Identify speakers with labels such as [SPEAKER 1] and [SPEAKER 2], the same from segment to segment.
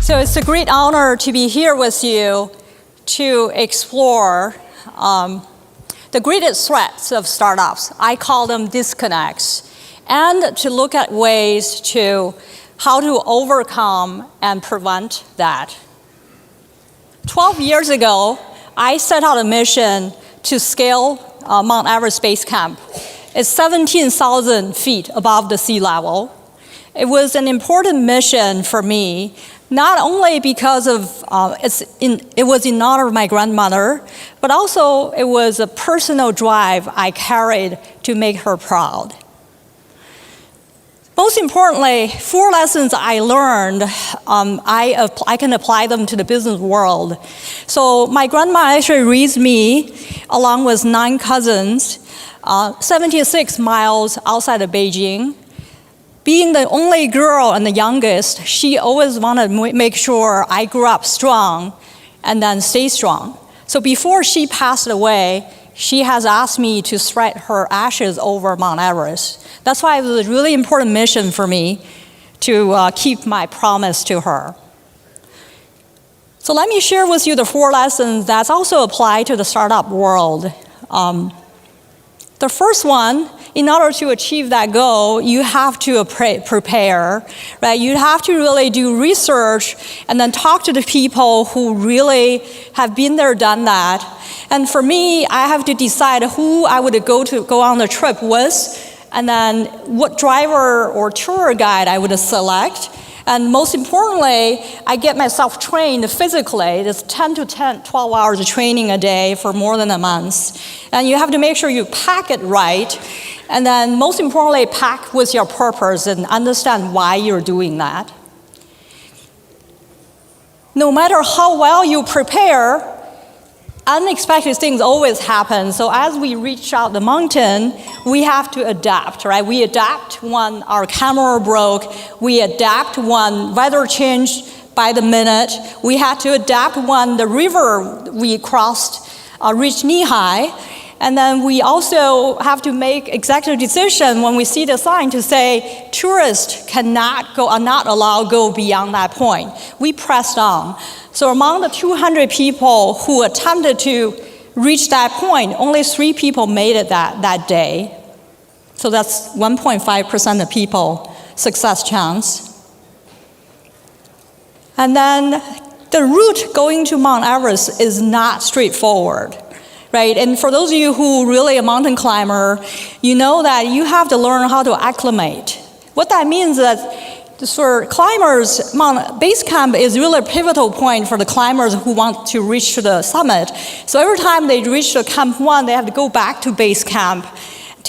[SPEAKER 1] So it's a great honor to be here with you to explore the greatest threats of startups. I call them disconnects, and to look at ways to how to overcome and prevent that. 12 years ago, I set out a mission to scale Mount Everest Base Camp. It's 17,000 feet above the sea level. It was an important mission for me, not only because of it was in honor of my grandmother, but also it was a personal drive I carried to make her proud. Most importantly, 4 lessons I learned, I can apply them to the business world. So my grandma actually raised me, along with 9 cousins, 76 miles outside of Beijing. Being the only girl and the youngest, she always wanted to make sure I grew up strong and then stay strong. So before she passed away, she has asked me to spread her ashes over Mount Everest. That's why it was a really important mission for me to keep my promise to her. So let me share with you the 4 lessons that also apply to the startup world. The first one, in order to achieve that goal, you have to prepare, right? You have to really do research and then talk to the people who really have been there, done that. And for me, I have to decide who I would go on the trip with, and then what driver or tour guide I would select. And most importantly, I get myself trained physically. It's 10 to 12 hours of training a day for more than a month. And you have to make sure you pack it right. And then most importantly, pack with your purpose and understand why you're doing that. No matter how well you prepare, unexpected things always happen. So as we reach out the mountain, we have to adapt, right? We adapt when our camera broke. We adapt when weather changed by the minute. We had to adapt when the river we crossed reached knee-high. And then we also have to make executive decision when we see the sign to say tourists are not allowed to go beyond that point. We pressed on. So among the 200 people who attempted to reach that point, only 3 people made it that day. So that's 1.5% of people success chance. And then the route going to Mount Everest is not straightforward. Right? And for those of you who really a mountain climber, you know that you have to learn how to acclimate. What that means is that for climbers, Mount Base Camp is really a pivotal point for the climbers who want to reach to the summit. So every time they reach to Camp 1, they have to go back to Base Camp.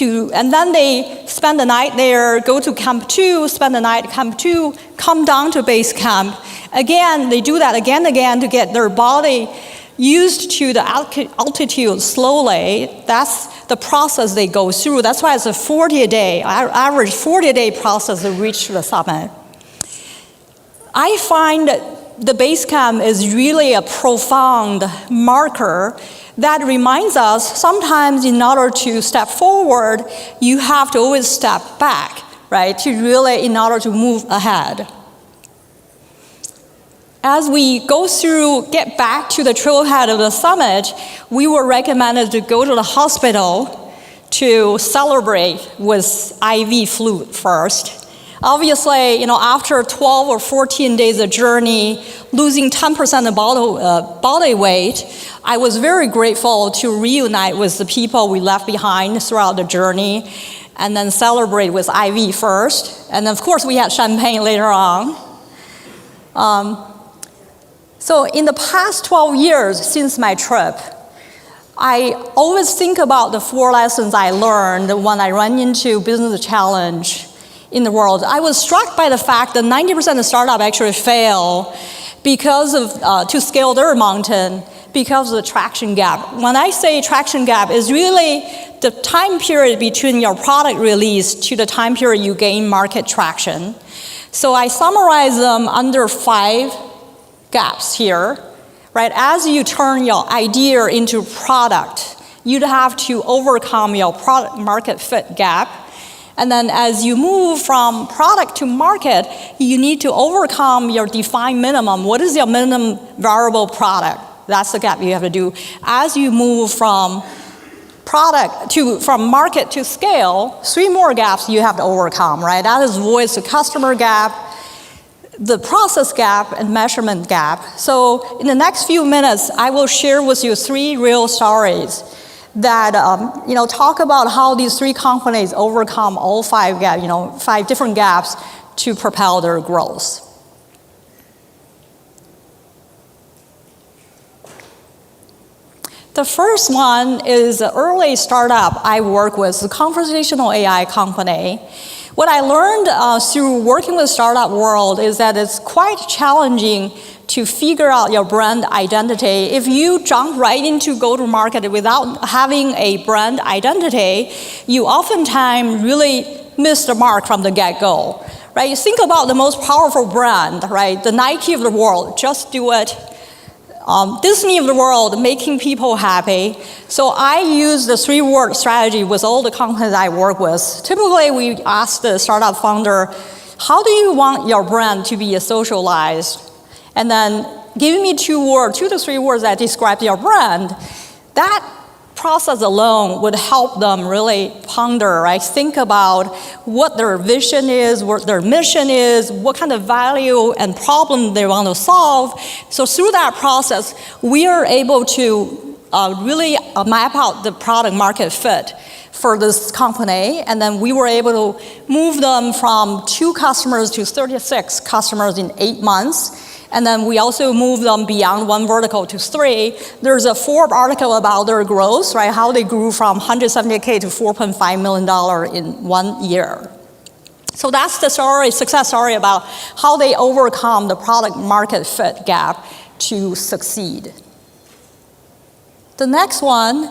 [SPEAKER 1] And then they spend the night there, go to Camp 2, spend the night at Camp 2, come down to Base Camp. Again, they do that again and again to get their body used to the altitude slowly. That's the process they go through. That's why it's a 40-a-day, average 40-a-day process to reach the summit. I find the base camp is really a profound marker that reminds us sometimes in order to step forward, you have to always step back, right, in order to move ahead. As we get back to the trailhead of the summit, we were recommended to go to the hospital to celebrate with IV fluid first. Obviously, after 12 or 14 days of journey, losing 10% of body weight, I was very grateful to reunite with the people we left behind throughout the journey, and then celebrate with IV first. And of course, we had champagne later on. So in the past 12 years since my trip, I always think about the 4 lessons I learned when I run into business challenge in the world. I was struck by the fact that 90% of startups actually fail because of to scale their mountain because of the traction gap. When I say traction gap, is really the time period between your product release to the time period you gain market traction. So I summarize them under 5 gaps here, right? As you turn your idea into product, you'd have to overcome your product market fit gap. And then as you move from product to market, you need to overcome your defined minimum. What is your minimum viable product? That's the gap you have to do. As you move from market to scale, 3 more gaps you have to overcome, right? That is voice to customer gap, the process gap, and measurement gap. So in the next few minutes, I will share with you 3 real stories that talk about how these 3 companies overcome all 5 gaps, 5 different gaps to propel their growth. The first one is an early startup I work with, a conversational AI company. What I learned through working with startup world is that it's quite challenging to figure out your brand identity. If you jump right into go-to-market without having a brand identity, you oftentimes really miss the mark from the get-go, right? You think about the most powerful brand, right? The Nike of the world, just do it. Disney of the world, making people happy. So I use the 3-word strategy with all the companies I work with. Typically, we ask the startup founder, how do you want your brand to be socialized? And then give me 2 to 3 words that describe your brand. That process alone would help them really ponder, right? Think about what their vision is, what their mission is, what kind of value and problem they want to solve. So through that process, we are able to really map out the product market fit for this company, and then we were able to move them from 2 customers to 36 customers in 8 months. And then we also move them beyond 1 vertical to 3. There's a Forbes article about their growth, right? How they grew from $170K to $4.5 million in 1 year. So that's the story, success story about how they overcome the product market fit gap to succeed. The next story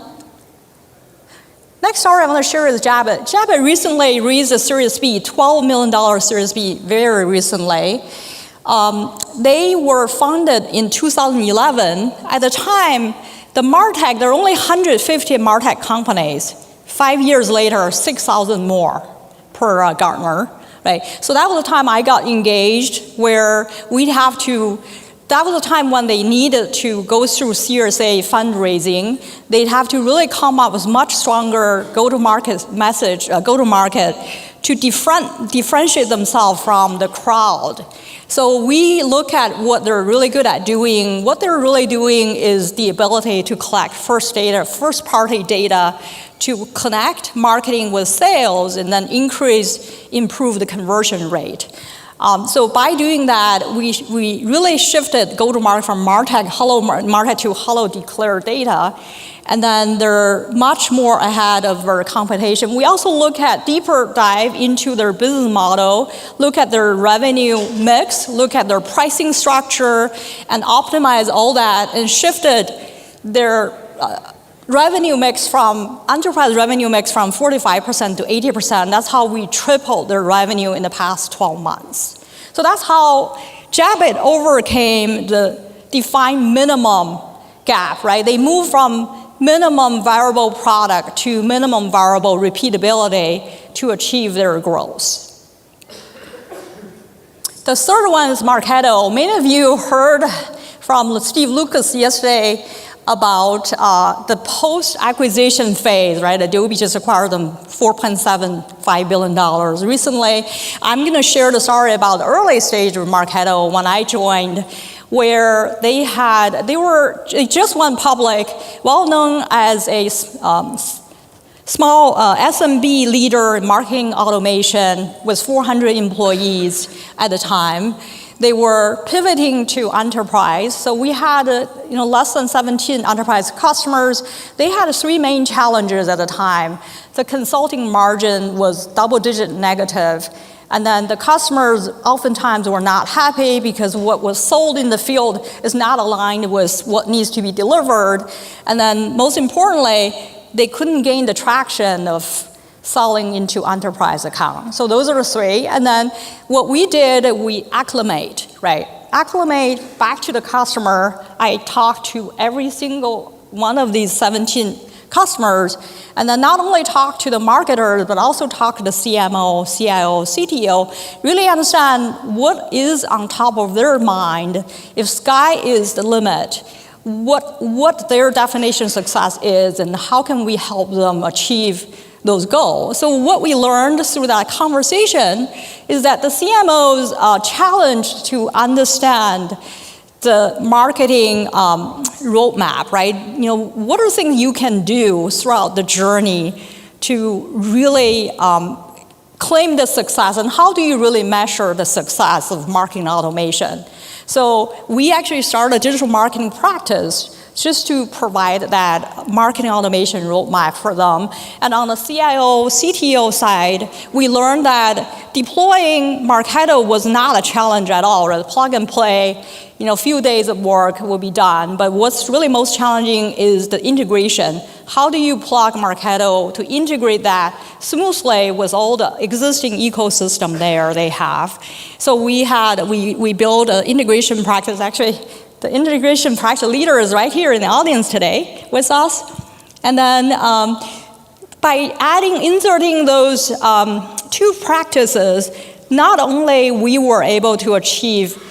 [SPEAKER 1] I want to share is Jabbit. Jabbit recently raised a Series B, $12 million Series B, very recently. They were founded in 2011. At the time, the MarTech, there are only 150 MarTech companies. 5 years later, 6,000 more per Gartner, right? So that was the time I got engaged, where that was the time when they needed to go through Series A fundraising. They'd have to really come up with much stronger go-to-market message, go-to-market, to differentiate themselves from the crowd. So we look at what they're really good at doing. What they're really doing is the ability to collect first-party data, to connect marketing with sales, and then improve the conversion rate. So by doing that, we really shifted go-to-market from MarTech to Hello Declare data, and then they're much more ahead of their competition. We also look at deeper dive into their business model, look at their revenue mix, look at their pricing structure, and optimize all that, and shifted their enterprise revenue mix from 45% to 80%. That's how we tripled their revenue in the past 12 months. So that's how Jabbit overcame the defined minimum gap, right? They moved from minimum viable product to minimum viable repeatability to achieve their growth. The third one is Marketo. Many of you heard from Steve Lucas yesterday about the post-acquisition phase, right? Adobe just acquired them $4.75 billion recently. I'm going to share the story about the early stage of Marketo when I joined, where they just went public, well known as a small SMB leader in marketing automation with 400 employees at the time. They were pivoting to enterprise. So we had less than 17 enterprise customers. They had 3 main challenges at the time. The consulting margin was double-digit negative. And then the customers oftentimes were not happy because what was sold in the field is not aligned with what needs to be delivered. And then most importantly, they couldn't gain the traction of selling into enterprise accounts. So those are the 3. And then what we did, we acclimate, right? Acclimate back to the customer. I talked to every single one of these 17 customers, and then not only talk to the marketers, but also talk to the CMO, CIO, CTO, really understand what is on top of their mind. If sky is the limit, what their definition of success is, and how can we help them achieve those goals. So what we learned through that conversation is that the CMOs are challenged to understand the marketing roadmap, right? What are things you can do throughout the journey to really claim the success, and how do you really measure the success of marketing automation? So we actually started a digital marketing practice just to provide that marketing automation roadmap for them. And on the CIO, CTO side, we learned that deploying Marketo was not a challenge at all, right? Plug and play, a few days of work will be done. But what's really most challenging is the integration. How do you plug Marketo to integrate that smoothly with all the existing ecosystem there they have? So we built an integration practice. Actually, the integration practice leader is right here in the audience today with us. And then by inserting those two practices, not only we were able to achieve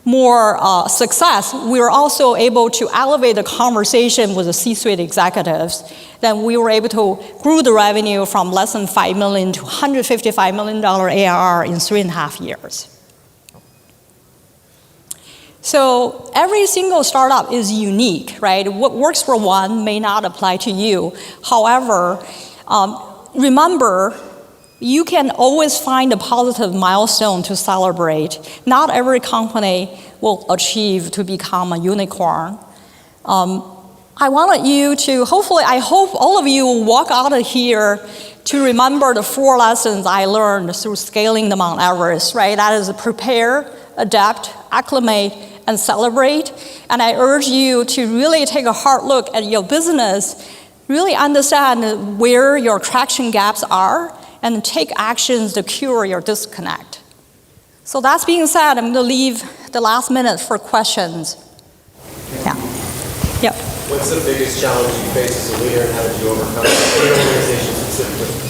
[SPEAKER 1] more success, we were also able to elevate the conversation with the C-suite executives. Then we were able to grow the revenue from less than $5 million to $155 million ARR in 3.5 years. So every single startup is unique, right? What works for one may not apply to you. However, remember, you can always find a positive milestone to celebrate. Not every company will achieve to become a unicorn. I wanted you to, I hope all of you will walk out of here to remember the 4 lessons I learned through scaling the Mount Everest, right? That is prepare, adapt, acclimate, and celebrate. And I urge you to really take a hard look at your business, really understand where your traction gaps are, and take actions to cure your disconnect. So that being said, I'm going to leave the last minute for questions. Yeah. Yep.
[SPEAKER 2] What's the biggest challenge you face as a leader, and how did you overcome it in your organization specifically?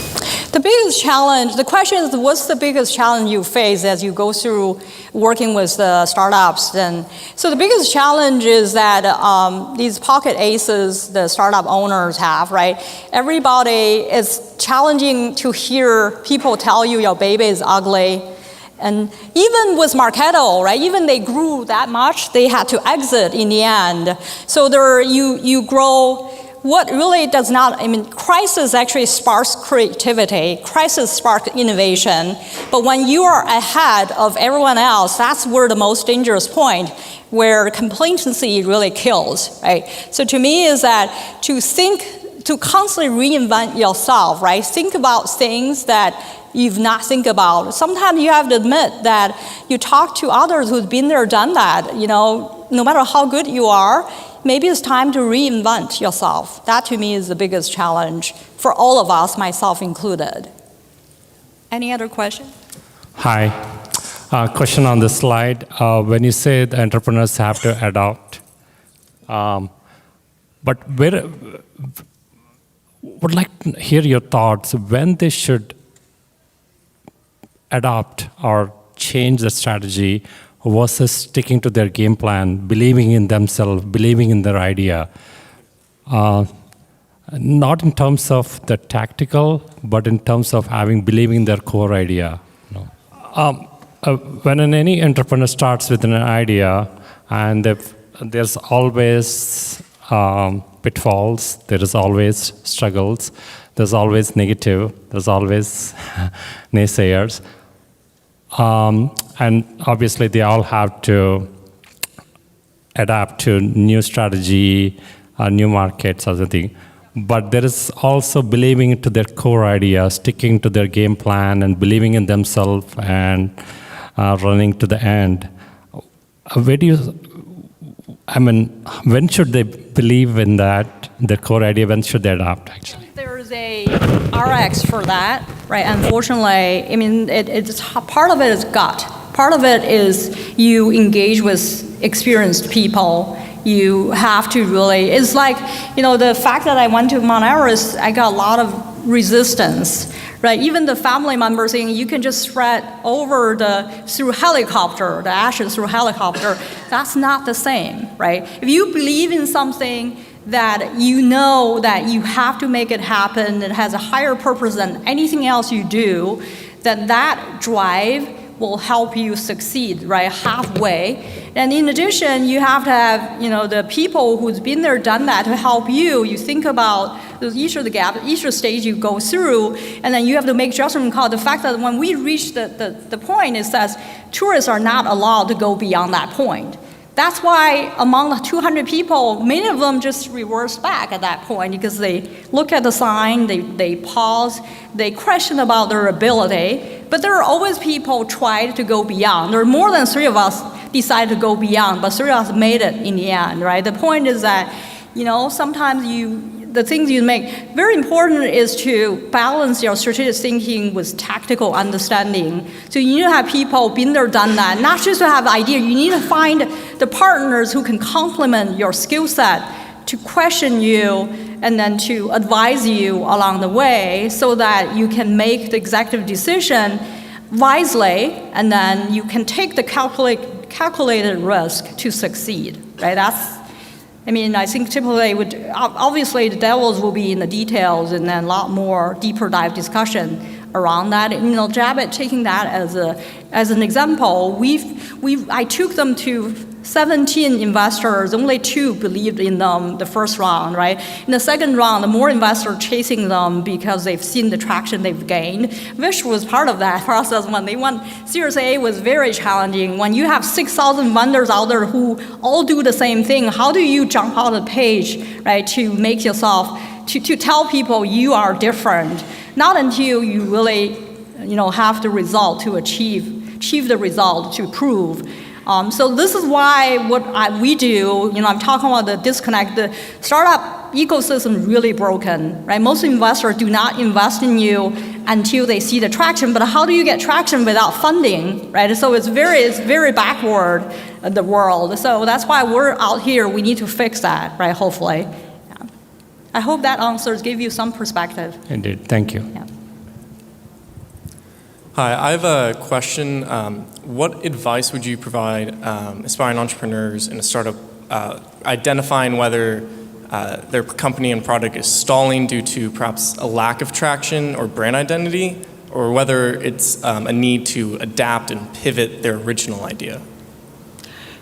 [SPEAKER 1] The biggest challenge, the question is, what's the biggest challenge you face as you go through working with the startups? And so the biggest challenge is that these pocket aces the startup owners have, right? Everybody is challenging to hear people tell you your baby is ugly. And even with Marketo, right? Even they grew that much, they had to exit in the end. So you grow. What really does not, crisis actually sparks creativity, crisis sparks innovation, but when you are ahead of everyone else, that's where the most dangerous point, where complacency really kills, right? So to me is that to constantly reinvent yourself, right? Think about things that you've not think about. Sometimes you have to admit that you talk to others who've been there, done that, no matter how good you are, maybe it's time to reinvent yourself. That to me is the biggest challenge for all of us, myself included. Any other question?
[SPEAKER 3] Hi. Question on the slide. When you say the entrepreneurs have to adopt, but would like to hear your thoughts when they should adopt or change the strategy versus sticking to their game plan, believing in themselves, believing in their idea. Not in terms of the tactical, but in terms of believing in their core idea. When any entrepreneur starts with an idea, and there's always pitfalls, there is always struggles, there's always negative, there's always naysayers. And obviously, they all have to adapt to new strategy, new markets, other thing. But there is also believing into their core idea, sticking to their game plan, and believing in themselves and running to the end. When should they believe in that, their core idea? When should they adapt, actually?
[SPEAKER 1] There's a RX for that, right? Unfortunately, it's part of it is gut. Part of it is you engage with experienced people. you have to really, it's like, the fact that I went to Mount Everest, I got a lot of resistance, right? Even the family members saying you can just spread over through helicopter, the ashes through helicopter. That's not the same, right? If you believe in something that you know that you have to make it happen, it has a higher purpose than anything else you do, then that drive will help you succeed, right, halfway. And in addition, you have to have, the people who's been there, done that to help you. You think about each of the gap, each of the stage you go through, and then you have to make judgment call. The fact that when we reach the point, it says tourists are not allowed to go beyond that point. That's why among the 200 people, many of them just reverse back at that point because they look at the sign, they pause, they question about their ability. But there are always people try to go beyond. There are more than 3 of us decided to go beyond, but 3 of us made it in the end, right? The point is that, sometimes the things you make, very important is to balance your strategic thinking with tactical understanding. So you need to have people been there, done that, not just to have idea. You need to find the partners who can complement your skill set to question you and then to advise you along the way so that you can make the executive decision wisely and then you can take the calculated risk to succeed, right? I think typically obviously the devils will be in the details and then a lot more deeper dive discussion around that. And, Jabit, taking that as an example, I took them to 17 investors, only 2 believed in them the first round, right? In the second round, the more investors chasing them because they've seen the traction they've gained. Vish was part of that process. When they went, Series A was very challenging. When you have 6,000 vendors out there who all do the same thing, how do you jump out of the page, right, to make yourself, to tell people you are different? Not until you really, have the result to achieve the result to prove. So this is why we do, I'm talking about the disconnect. The startup ecosystem is really broken, right? Most investors do not invest in you until they see the traction, but how do you get traction without funding, right? So it's very backward, the world. So that's why we're out here, we need to fix that, right, hopefully. Yeah. I hope that answers give you some perspective.
[SPEAKER 3] Indeed, thank you.
[SPEAKER 1] Yeah.
[SPEAKER 4] Hi, I have a question. What advice would you provide aspiring entrepreneurs in a startup identifying whether their company and product is stalling due to perhaps a lack of traction or brand identity, or whether it's a need to adapt and pivot their original idea?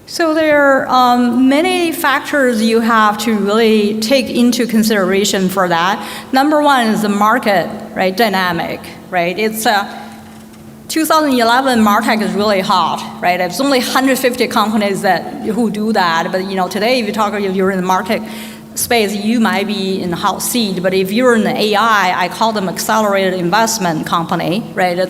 [SPEAKER 1] So there are many factors you have to really take into consideration for that. Number one is the market, right, dynamic, right? It's 2011, MarTech is really hot, right? It's only 150 companies who do that, but today if you're in the market space, you might be in the hot seat, but if you're in the AI, I call them accelerated investment company, right?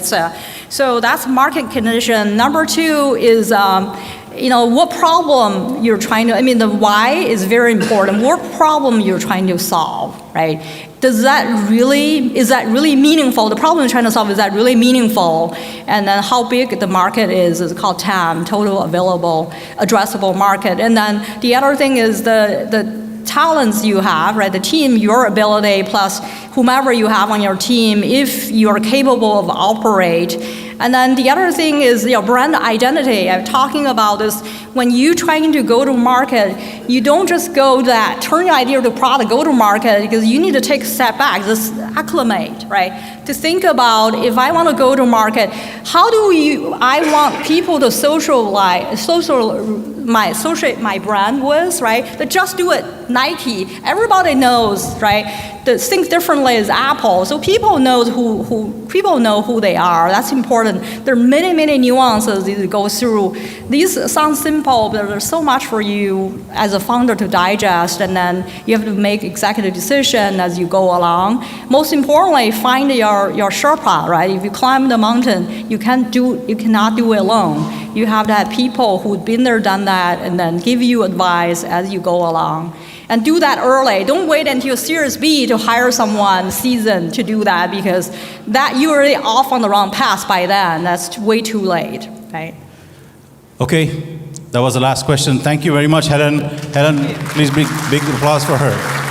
[SPEAKER 1] So that's market condition. Number 2 is what problem you're trying to, the why is very important. What problem you're trying to solve, right? Is that really meaningful? The problem you're trying to solve, is that really meaningful? And then how big the market is called TAM, total available addressable market. And then the other thing is the talents you have, right? The team, your ability, plus whomever you have on your team, if you're capable of operate. And then the other thing is your brand identity. I'm talking about this, when you're trying to go to market, you don't just turn your idea to product, go to market, because you need to take a step back, just acclimate, right? To think about, if I want to go to market, how do I want people to associate my brand with, right? But just do it, Nike, everybody knows, right? The think differently is Apple, so people know who they are. That's important. There are many nuances that go through. These sound simple, but there's so much for you as a founder to digest, and then you have to make executive decision as you go along. Most importantly, find your Sherpa, right? If you climb the mountain, you cannot do it alone. You have to have people who've been there, done that, and then give you advice as you go along. And do that early. Don't wait until Series B to hire someone seasoned to do that, because that you're already off on the wrong path by then. That's way too late, right?
[SPEAKER 5] Okay, That was the last question. Thank you very much, Helen. Helen, please big applause for her.